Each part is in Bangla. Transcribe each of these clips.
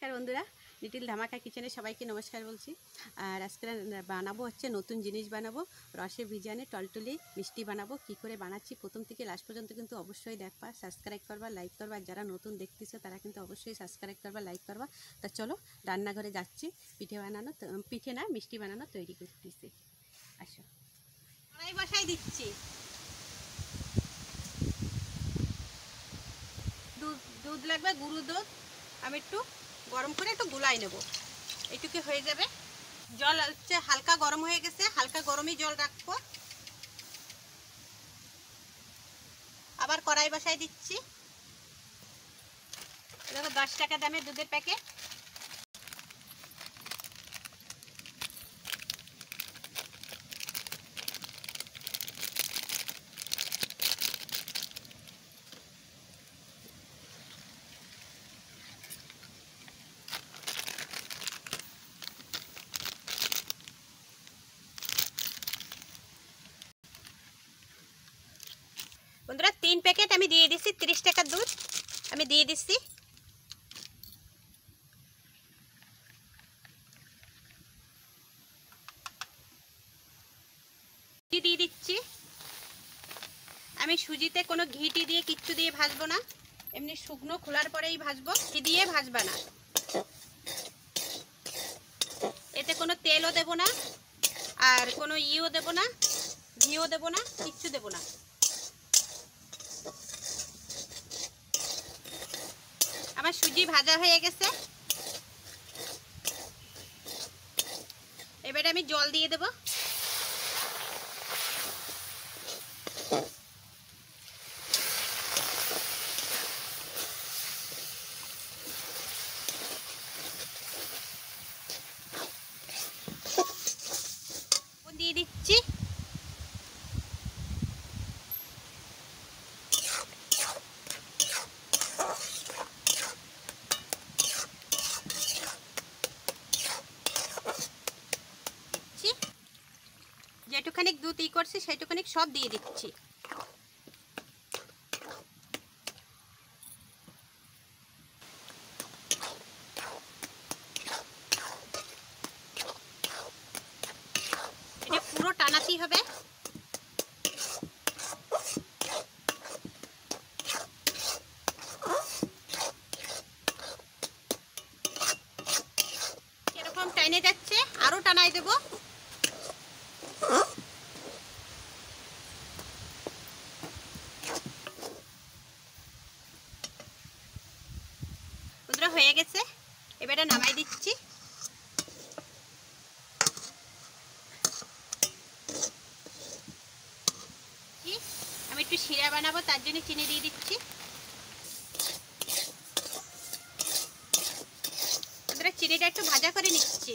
नमस्कार बंधुरा लिटिल धामाका किचेने सबाइके नमस्कार बोलছি। আর আজকে বানাবো হচ্ছে নতুন জিনিস বানাবো, রসে ভিজানে টলটলি মিষ্টি বানাবো। কি করে বানাচ্ছি প্রথম থেকে লাস্ট পর্যন্ত কিন্তু অবশ্যই দেখবা, সাবস্ক্রাইব করবা, লাইক করবা। আর যারা নতুন দেখতেছো তারা কিন্তু অবশ্যই সাবস্ক্রাইব করবা, লাইক করবা। তা চলো রান্নাঘরে যাচ্ছি, পিঠে বানানো, পিঠে না মিষ্টি বানানো তৈরি করতেছি। আসো, কড়াই বসাই দিচ্ছি। দুধ লাগবে, গুঁড়ো দুধ। আমি একটু গরম করে একটু গুলাই নেব, এইটুকু হয়ে যাবে। জল হচ্ছে হালকা গরম হয়ে গেছে, হালকা গরমই জল রাখবো। আবার কড়াই বসাই দিচ্ছি। দেখো 10 টাকা দামের দুধের প্যাকেট। বন্ধুরা 3 প্যাকেট আমি দিয়ে দিচ্ছি, 30 টাকার দুধ আমি দিয়ে দিচ্ছি। দিয়ে দিচ্ছি। আমি সুজিতে কোনো ঘিটি দিয়ে কিচ্ছু দিয়ে ভাজবো না, এমনি শুকনো খোলার পরেই ভাজবো, ঘি দিয়ে ভাজবা না। এতে কোনো তেলও দেব না, আর কোনো ইও দেব না, ঘিও দেব না, কিচ্ছু দেব না। আমার সুজি ভাজা হয়ে গেছে, এবারে আমি জল দিয়ে দেব। দিয়ে দিচ্ছি। যেটুখানি দুধ করছি সেটুখানি সব দিয়ে দিচ্ছি। এটা পুরো টানাতেই হবে। এরকম টাইনে যাচ্ছে, আরো টানাই দেবো। হয়ে গেছে, এবারে নামাই দিচ্ছি। আমি একটু শিরা বানাবো, তার জন্য চিনি দিয়ে দিচ্ছি। চিনিটা একটু ভাজা করে নিচ্ছি।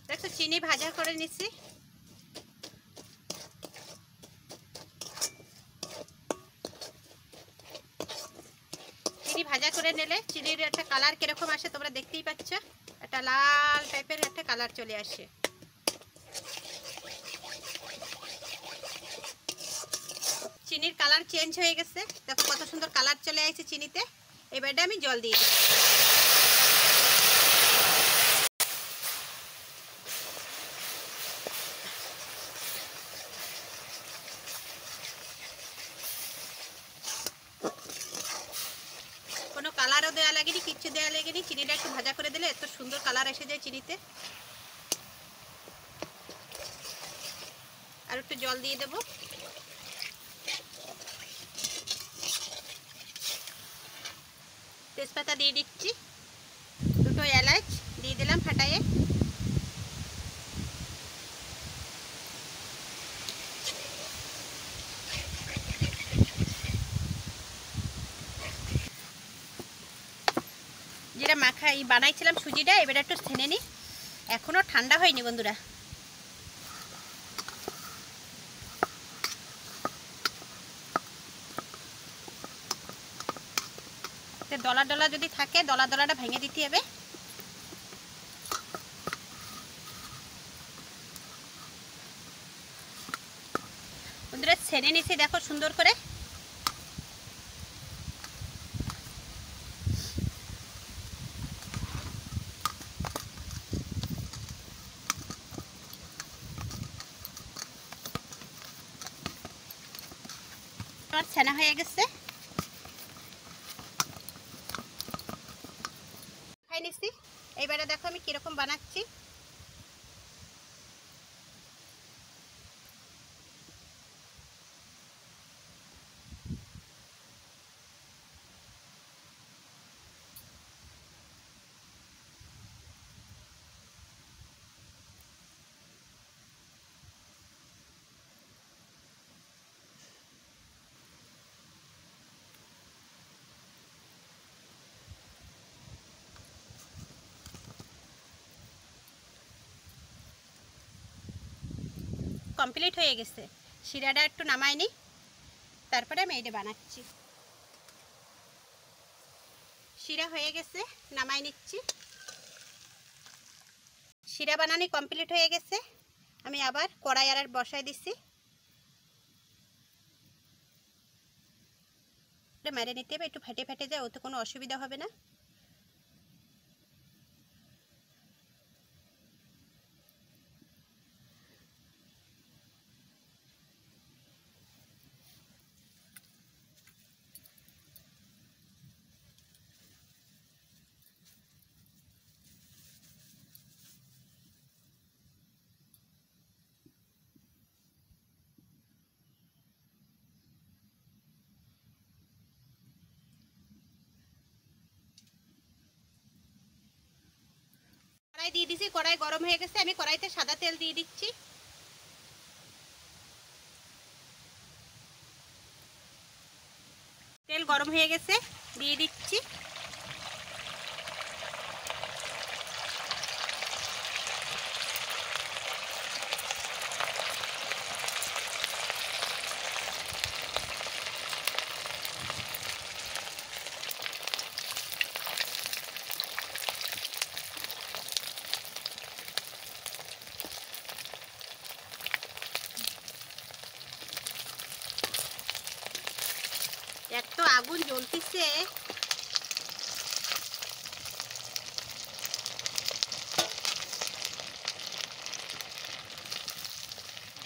দেখো চিনি ভাজা করে নিচ্ছি। চিনি ভাজা করে নিলে চিনির একটা কালার কিরকম আসে তোমরা দেখতেই পাচ্ছ, একটা লাল টাইপের একটা কালার চলে আসে। চিনির কালার চেঞ্জ হয়ে গেছে, দেখো কত সুন্দর কালার চলে আসছে চিনিতে। এবারে আমি জল দিয়ে দিচ্ছি। কোনো কালারও দেওয়া লাগেনি, কিচ্ছু দেওয়া লাগেনি, চিনিটা একটু ভাজা করে দিলে এত সুন্দর কালার এসে যায় চিনিতে। আর একটু জল দিয়ে দেবো। তেজপাতা দিয়ে দিচ্ছি, দুটো এলাচ দিয়ে দিলাম ফাটাইয়ে। যেটা মাখাই বানাইছিলাম সুজিটা এবারে একটু ছেনে নিই, এখনো ঠান্ডা হয়নি বন্ধুরা। দলা দলা যদি থাকে দলা দলাটা ভেঙে দিতে হবে। বন্ধুরা ছেড়ে নিছি দেখো সুন্দর করে। আমার ছানা হয়ে গেছে, খাই নিছি। এইবারে দেখো আমি কিরকম বানাচ্ছি। কমপ্লিট হয়ে গেছে, শিরাটা একটু নামাই নি, তারপরে আমি এইটা বানাচ্ছি। শিরা হয়ে গেছে, নামাই নিচ্ছি। শিরা বানানি কমপ্লিট হয়ে গেছে, আমি আবার কড়াই আর বসাই দিচ্ছি। মেরে নিতে হবে, একটু ফেটে ফেটে যায়, ওতে কোনো অসুবিধা হবে না। কড়াই দিয়ে দিছি, কড়াই গরম হয়ে গেছে, আমি কড়াইতে সাদা তেল দিয়ে দিচ্ছি। তেল গরম হয়ে গেছে, দিয়ে দিচ্ছি। এত আগুন জ্বলতেছে,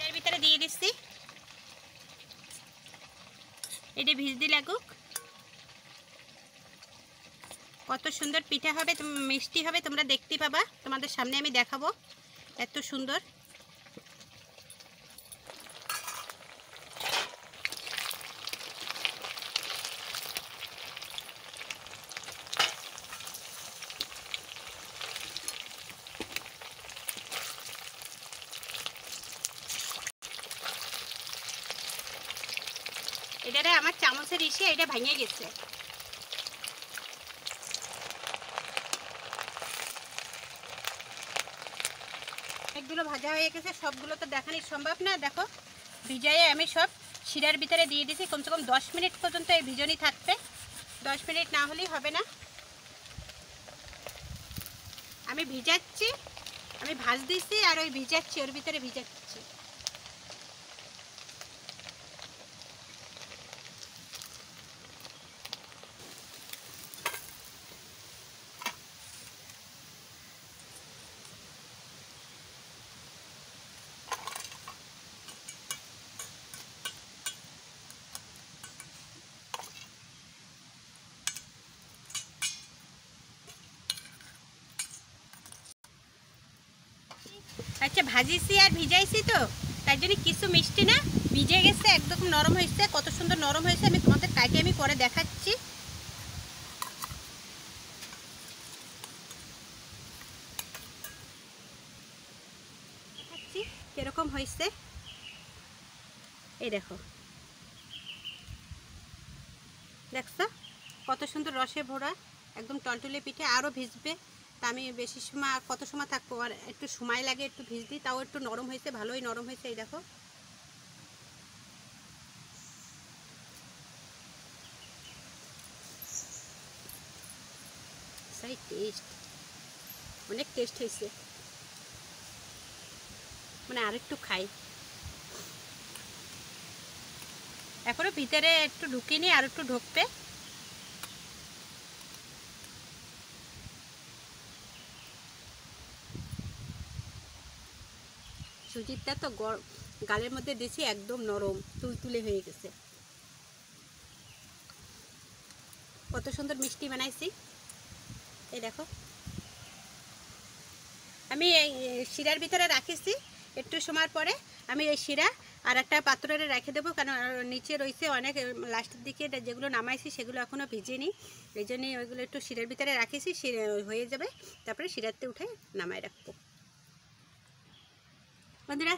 এর ভিতরে দিয়ে দিচ্ছি। এটা ভিজতে লাগুক। কত সুন্দর পিঠা হবে, মিষ্টি হবে, তোমরা দেখতে পাবা, তোমাদের সামনে আমি দেখাবো। এত সুন্দর। এটারে আমার চামচের ইসে এটা ভেঙে গেছে। অনেকগুলো ভাজা হয়ে গেছে, সবগুলো তো দেখানো সম্ভব না। দেখো ভিজাইয়ে আমি সব শিরার ভিতরে দিয়ে দিয়েছি। কমসে কম 10 মিনিট পর্যন্ত এই ভিজনি থাকবে, 10 মিনিট না হলেই হবে না। আমি ভিজাচ্ছি, আমি ভাজ দিচ্ছি আর ওই ভিজাচ্ছি, ওর ভিতরে ভিজাচ্ছি। আচ্ছা ভাজিছি আর ভিজাইছি তো, তার জন্য কিছু মিষ্টি না, ভিজে গেছে, একদম নরম হয়েছে। কত সুন্দর নরম হয়েছে, আমি তোমাদের কাটে আমি পরে দেখাচ্ছি। দেখাচ্ছি কিরকম হয়েছে, এই দেখো, দেখছো কত সুন্দর রসে ভরা, একদম টলটলে পিঠে। আরও ভিজবে, তা আমি বেশি সময়, কত সময় থাকবো, আর একটু সময় লাগে একটু ভিজতে, তাও একটু নরম হয়েছে, ভালোই নরম হয়েছে। এই দেখো সেই টেস্ট, অনেক টেস্ট হয়েছে, মানে আরেকটু খাই। এখনো ভিতরে একটু ঢুকিনি, আর একটু ঢুকবে। সুজিটা তো গালের মধ্যে দিয়েছি, একদম নরম তুলতুলে হয়ে গেছে। কত সুন্দর মিষ্টি বানাইছি, এই দেখো। আমি এই শিরার ভিতরে রাখিছি, একটু সময় পরে আমি এই শিরা আর একটা পাত্রে রেখে দেবো, কারণ নিচে রয়েছে অনেক, লাস্টের দিকে যেগুলো নামাইছি সেগুলো এখনও ভিজেনি, এই জন্যই ওইগুলো একটু শিরার ভিতরে রাখিছি, হয়ে যাবে, তারপরে শিরাতে উঠে নামাই রাখবো। বন্ধুরা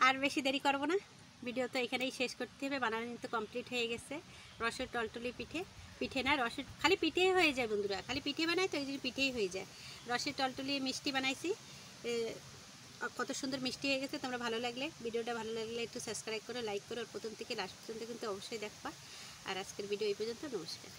আর বেশি দেরি করবো না, ভিডিও তো এখানেই শেষ করতে হবে। বানানো কিন্তু কমপ্লিট হয়ে গেছে রসের টলটলি পিঠে। পিঠে না, রসের খালি পিঠেই হয়ে যায় বন্ধুরা, খালি পিঠে বানাই তো এই জন্য পিঠেই হয়ে যায়। রসের টলটলি মিষ্টি বানাইছি, কত সুন্দর মিষ্টি হয়ে গেছে। তোমরা ভালো লাগলে, ভিডিওটা ভালো লাগলে একটু সাবস্ক্রাইব করো, লাইক করো, প্রথম থেকে লাস্ট পর্যন্ত কিন্তু অবশ্যই দেখবা। আর আজকের ভিডিও এই পর্যন্ত, নমস্কার।